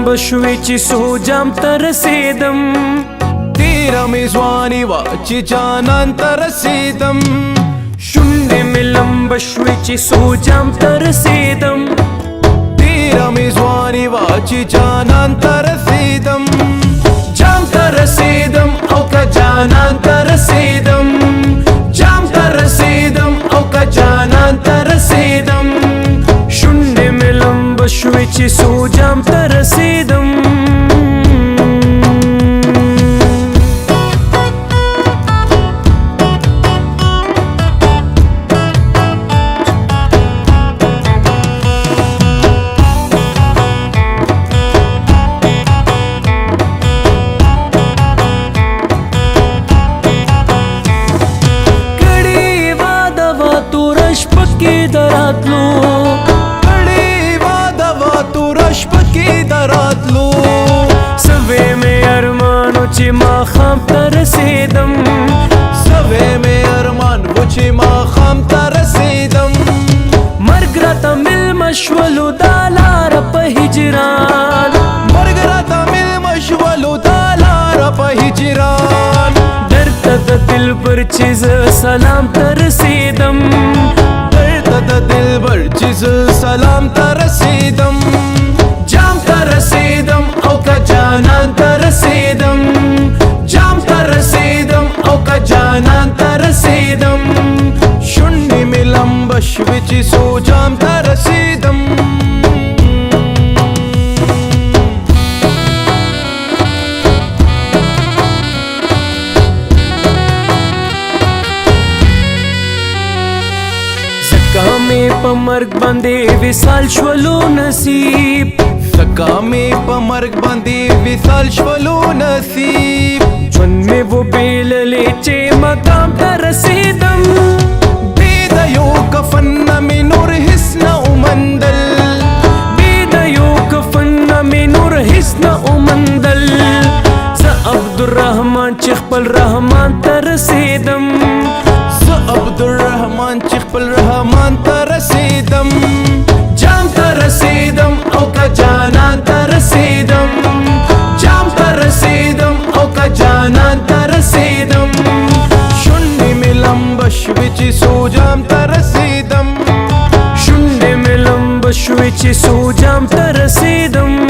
بشوي چې سوجام ته رسیدم تیره مې ځواني وه چې جانان ته رسیدم شونډې مې لمبه شوې چې سوجام ته رسیدم تیره مې ځواني وه چې جانان ته رسیدم جام ته رسیدم او که جانان ته رسیدم جام ته رسیدم او که جانان ته رسیدم شونډې مې لمبه شوې چې سوجام ته رسیدم دراتلو کړي واده وا توره شپه کې دراتلو سوې مې ارمانو چې ماښام ته رسیدم سوې مې ارمان و چې ماښام ته رسیدم مرګ راته مېلمه شولو دا لاره په هجران مرګ راته مېلمه شولو دا لاره په هجران درته د دلبر چې زه سلام ته رسیدم د دلبر چې زه سلام ته رسیدم جام ته رسیدم او که جانان ته رسیدم جام ته رسیدم او که جانان ته رسیدم شونډې مې لمبه شوې چې سوجام ته رسیدم زکامې په مرګ باندې وصال شولو نصیب زکامې په مرګ باندې وصال شولو نصیب ژوند مې و بیللې چې مقام ته رسیدم بې د یو کفن نه مې نور هېڅ نه ومندل بې د یو کفن نه مې نور هېڅ نه ومندل زه عبدالرحمن چې خپل رحمان ته رسیدم عبدالرحمن چې خپل رحمان ته رسیدم جام ته رسیدم او که جانان ته رسیدم جام ته رسیدم او که جانان ته رسیدم شونډې مې لمبه شوې چې سوجام ته رسیدم شونډې مې لمبه شوې چې سوجام ته رسیدم